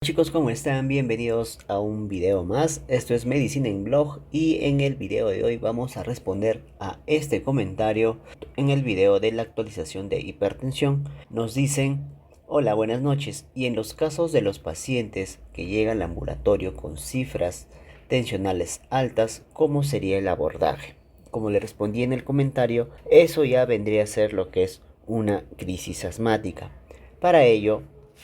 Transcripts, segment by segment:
Chicos, ¿cómo están? Bienvenidos a un video más. Esto es Medicina en Blog y en el video de hoy vamos a responder a este comentario. En el video de la actualización de hipertensión nos dicen: hola, buenas noches. Y en los casos de los pacientes que llegan al ambulatorio con cifras tensionales altas, ¿cómo sería el abordaje? Como le respondí en el comentario, eso ya vendría a ser lo que es una crisis asmática. Para ello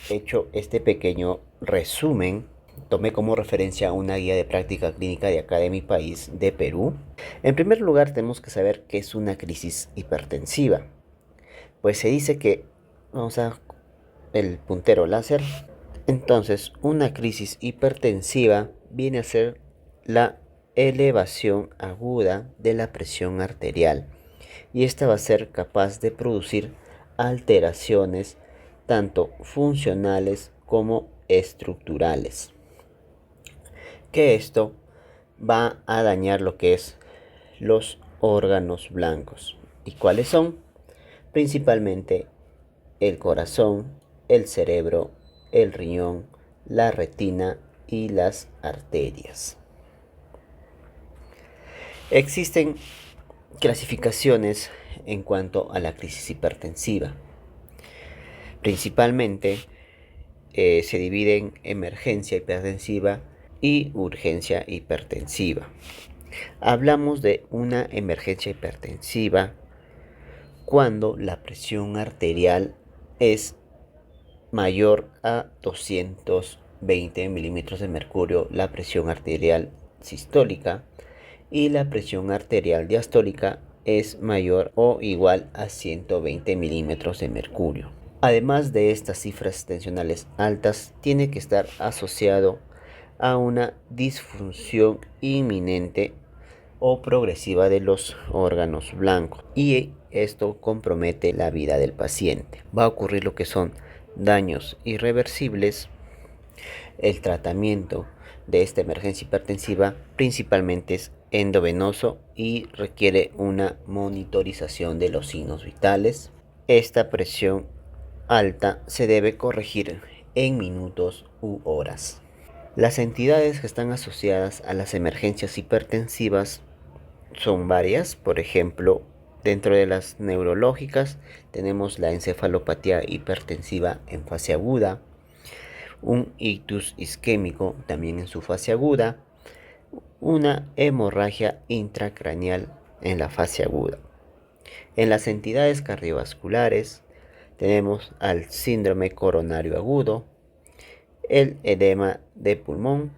he hecho este pequeño resumen. Tomé como referencia una guía de práctica clínica de acá de mi país, de Perú. En primer lugar, tenemos que saber qué es una crisis hipertensiva. Pues se dice que, vamos a el puntero láser. Entonces, una crisis hipertensiva viene a ser la elevación aguda de la presión arterial, y esta va a ser capaz de producir alteraciones tanto funcionales como estructurales, que esto va a dañar lo que es los órganos blancos. ¿Y cuáles son? Principalmente el corazón, el cerebro, el riñón, la retina y las arterias. Existen clasificaciones en cuanto a la crisis hipertensiva. Principalmente se divide en emergencia hipertensiva y urgencia hipertensiva. Hablamos de una emergencia hipertensiva cuando la presión arterial es mayor a 220 milímetros de mercurio, la presión arterial sistólica, y la presión arterial diastólica es mayor o igual a 120 milímetros de mercurio. Además de estas cifras tensionales altas, tiene que estar asociado a una disfunción inminente o progresiva de los órganos blancos, y esto compromete la vida del paciente. Va a ocurrir lo que son daños irreversibles. El tratamiento de esta emergencia hipertensiva principalmente es endovenoso y requiere una monitorización de los signos vitales. Esta presión alta se debe corregir en minutos u horas. Las entidades que están asociadas a las emergencias hipertensivas son varias. Por ejemplo, dentro de las neurológicas tenemos la encefalopatía hipertensiva en fase aguda, un ictus isquémico también en su fase aguda, una hemorragia intracraneal en la fase aguda. En las entidades cardiovasculares tenemos al síndrome coronario agudo, el edema de pulmón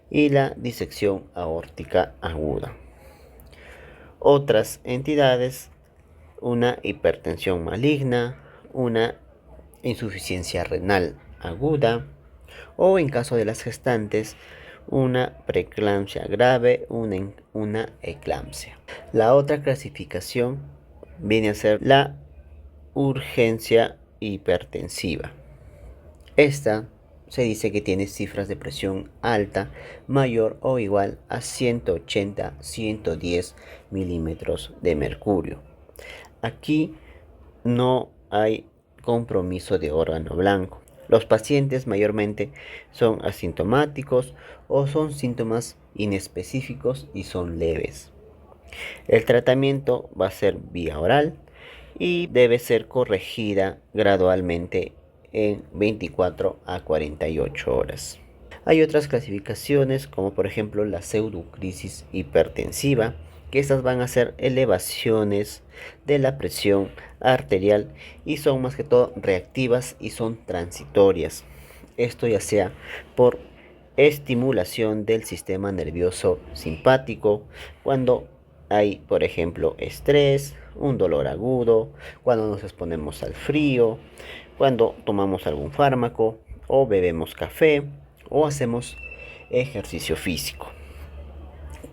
y la disección aórtica aguda. Otras entidades: una hipertensión maligna, una insuficiencia renal aguda, o en caso de las gestantes, una preeclampsia grave, una eclampsia. La otra clasificación viene a ser la urgencia hipertensiva. Esta se dice que tiene cifras de presión alta mayor o igual a 180-110 milímetros de mercurio. Aquí no hay compromiso de órgano blanco. Los pacientes mayormente son asintomáticos o son síntomas inespecíficos y son leves. El tratamiento va a ser vía oral y debe ser corregida gradualmente en 24 a 48 horas. Hay otras clasificaciones, como por ejemplo la pseudocrisis hipertensiva, que estas van a ser elevaciones de la presión arterial y son más que todo reactivas y son transitorias. Esto ya sea por estimulación del sistema nervioso simpático, cuando hay, por ejemplo, estrés, un dolor agudo, cuando nos exponemos al frío, cuando tomamos algún fármaco o bebemos café o hacemos ejercicio físico.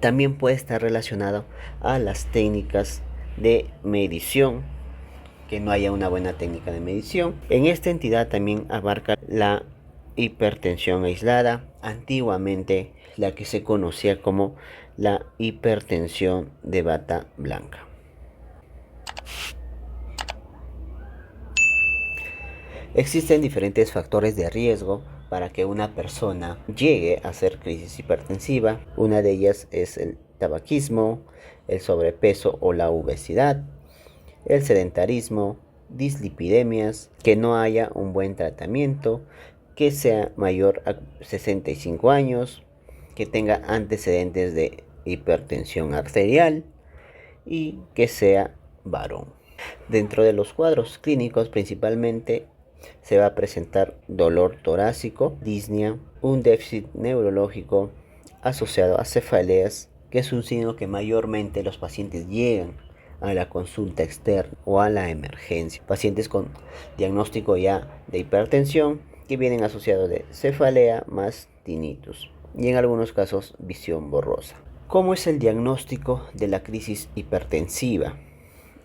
También puede estar relacionado a las técnicas de medición, que no haya una buena técnica de medición. En esta entidad también abarca la hipertensión aislada, antiguamente la que se conocía como la hipertensión de bata blanca. Existen diferentes factores de riesgo para que una persona llegue a hacer crisis hipertensiva. Una de ellas es el tabaquismo, el sobrepeso o la obesidad, el sedentarismo, dislipidemias, que no haya un buen tratamiento, que sea mayor a 65 años, que tenga antecedentes de hipertensión arterial y que sea varón. Dentro de los cuadros clínicos principalmente se va a presentar dolor torácico, disnea, un déficit neurológico asociado a cefaleas, que es un signo que mayormente los pacientes llegan a la consulta externa o a la emergencia. Pacientes con diagnóstico ya de hipertensión que vienen asociados de cefalea más tinnitus y en algunos casos visión borrosa. ¿Cómo es el diagnóstico de la crisis hipertensiva?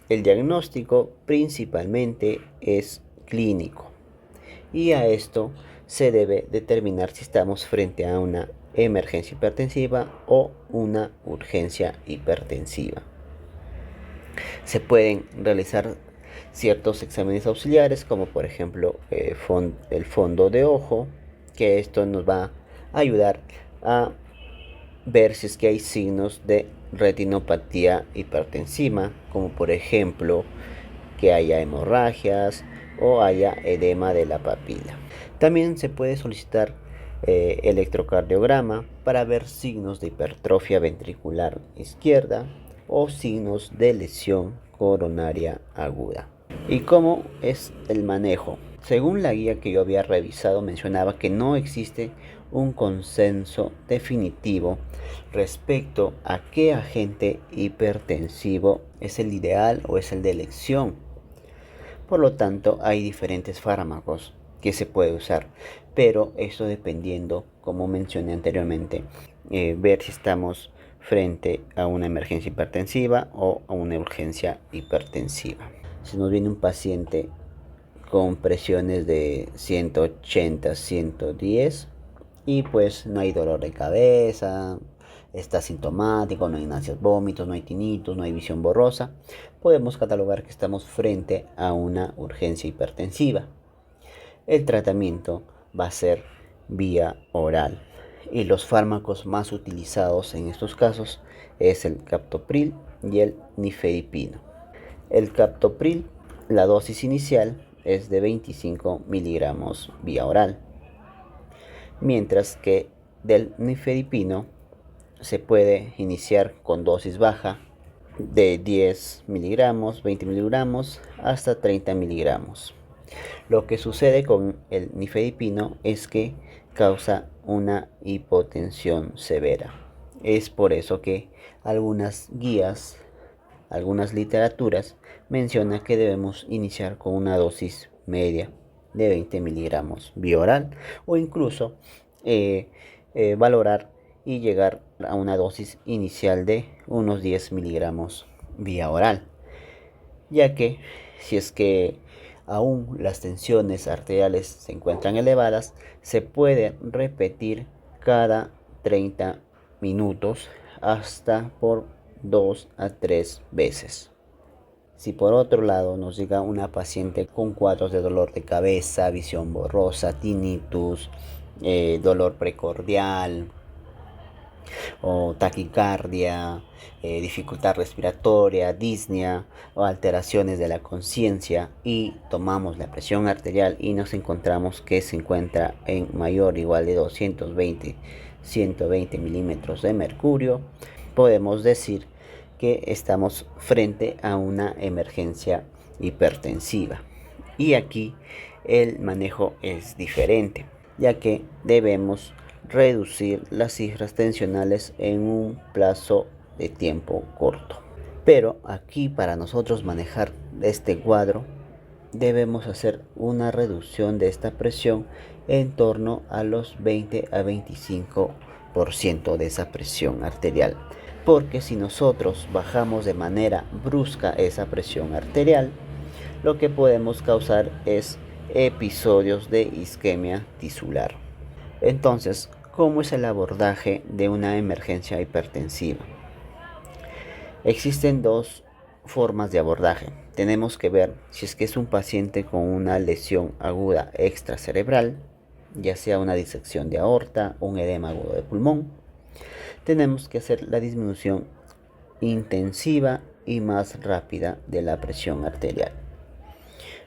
El diagnóstico principalmente es clínico y a esto se debe determinar si estamos frente a una emergencia hipertensiva o una urgencia hipertensiva. Se pueden realizar ciertos exámenes auxiliares como por ejemplo el fondo de ojo, que esto nos va a ayudar a ver si es que hay signos de retinopatía hipertensiva, como por ejemplo que haya hemorragias o haya edema de la papila. También se puede solicitar electrocardiograma para ver signos de hipertrofia ventricular izquierda o signos de lesión coronaria aguda. ¿Y cómo es el manejo? Según la guía que yo había revisado, mencionaba que no existe un consenso definitivo respecto a qué agente hipertensivo es el ideal o es el de elección. Por lo tanto, hay diferentes fármacos que se puede usar, pero esto dependiendo, como mencioné anteriormente, ver si estamos frente a una emergencia hipertensiva o a una urgencia hipertensiva. Si nos viene un paciente con presiones de 180, 110 y pues no hay dolor de cabeza, está sintomático, no hay náuseas, vómitos, no hay tinnitus, no hay visión borrosa, podemos catalogar que estamos frente a una urgencia hipertensiva. El tratamiento va a ser vía oral y los fármacos más utilizados en estos casos es el captopril y el nifedipino. El captopril, la dosis inicial es de 25 miligramos vía oral, mientras que del nifedipino se puede iniciar con dosis baja de 10 miligramos, 20 miligramos hasta 30 miligramos. Lo que sucede con el nifedipino es que causa una hipotensión severa. Es por eso que algunas guías, algunas literaturas mencionan que debemos iniciar con una dosis media de 20 miligramos vía oral o incluso valorar y llegar a una dosis inicial de unos 10 miligramos vía oral, ya que si es que aún las tensiones arteriales se encuentran elevadas, se puede repetir cada 30 minutos hasta por 2 a 3 veces. Si por otro lado nos llega una paciente con cuadros de dolor de cabeza, visión borrosa, tinnitus, dolor precordial o taquicardia, dificultad respiratoria, disnea o alteraciones de la conciencia y tomamos la presión arterial y nos encontramos que se encuentra en mayor o igual de 120 milímetros de mercurio, podemos decir que estamos frente a una emergencia hipertensiva. Y aquí el manejo es diferente, ya que debemos reducir las cifras tensionales en un plazo de tiempo corto. Pero aquí para nosotros manejar este cuadro debemos hacer una reducción de esta presión en torno a los 20 a 25% de esa presión arterial. Porque si nosotros bajamos de manera brusca esa presión arterial, lo que podemos causar es episodios de isquemia tisular. Entonces, ¿cómo es el abordaje de una emergencia hipertensiva? Existen dos formas de abordaje. Tenemos que ver si es que es un paciente con una lesión aguda extracerebral ya sea una disección de aorta o un edema agudo de pulmón, tenemos que hacer la disminución intensiva y más rápida de la presión arterial.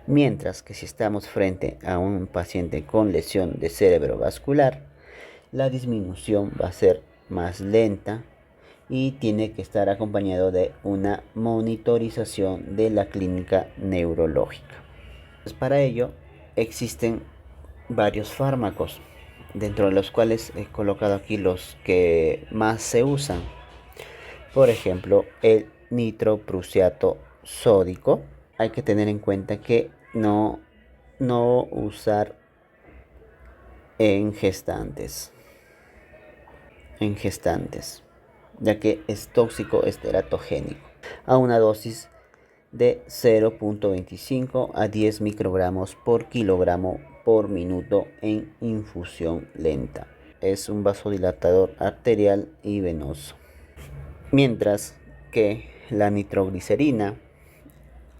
Mientras que si estamos frente a un paciente con lesión de cerebrovascular, la disminución va a ser más lenta y tiene que estar acompañado de una monitorización de la clínica neurológica. Pues para ello existen varios fármacos, dentro de los cuales he colocado aquí los que más se usan. Por ejemplo, el nitroprusiato sódico. Hay que tener en cuenta que no usar en gestantes, ya que es tóxico, es teratogénico, a una dosis de 0.25 a 10 microgramos por kilogramo por minuto en infusión lenta. Es un vasodilatador arterial y venoso. Mientras que la nitroglicerina,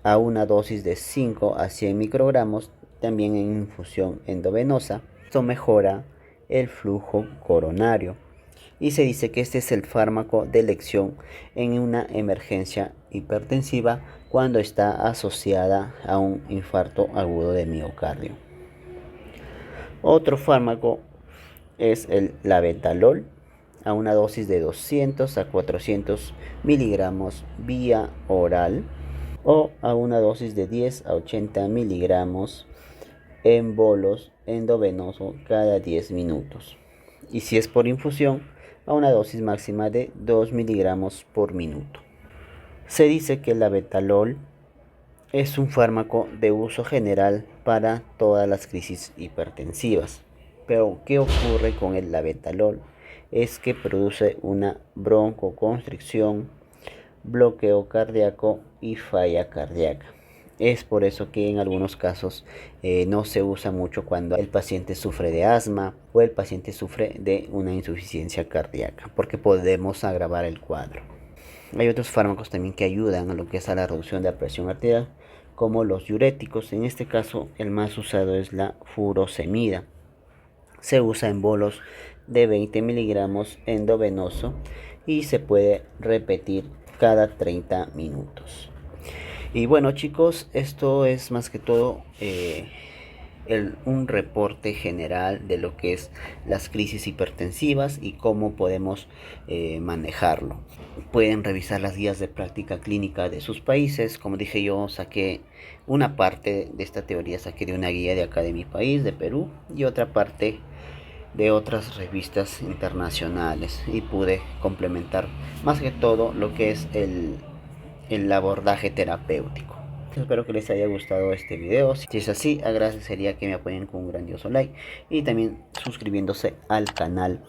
a una dosis de 5 a 100 microgramos, también en infusión endovenosa. Esto mejora el flujo coronario y se dice que este es el fármaco de elección en una emergencia hipertensiva cuando está asociada a un infarto agudo de miocardio. Otro fármaco es el labetalol, a una dosis de 200 a 400 miligramos vía oral, o a una dosis de 10 a 80 miligramos en bolos endovenoso cada 10 minutos. Y si es por infusión, a una dosis máxima de 2 miligramos por minuto. Se dice que el labetalol es un fármaco de uso general para todas las crisis hipertensivas. Pero ¿qué ocurre con el labetalol? Es que produce una broncoconstricción, bloqueo cardíaco y falla cardíaca. Es por eso que en algunos casos no se usa mucho cuando el paciente sufre de asma o el paciente sufre de una insuficiencia cardíaca, porque podemos agravar el cuadro. Hay otros fármacos también que ayudan a lo que es a la reducción de la presión arterial, como los diuréticos. En este caso el más usado es la furosemida. Se usa en bolos de 20 miligramos endovenoso y se puede repetir cada 30 minutos. Y bueno, chicos, esto es más que todo un reporte general de lo que es las crisis hipertensivas y cómo podemos manejarlo. Pueden revisar las guías de práctica clínica de sus países. Como dije, yo saqué una parte de esta teoría, saqué de una guía de acá de mi país, de Perú, y otra parte de otras revistas internacionales, y pude complementar más que todo lo que es el abordaje terapéutico. Espero que les haya gustado este video. Si es así, agradecería que me apoyen con un grandioso like y también suscribiéndose al canal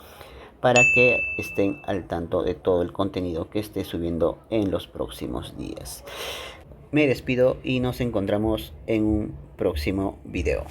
para que estén al tanto de todo el contenido que esté subiendo en los próximos días. Me despido y nos encontramos en un próximo video.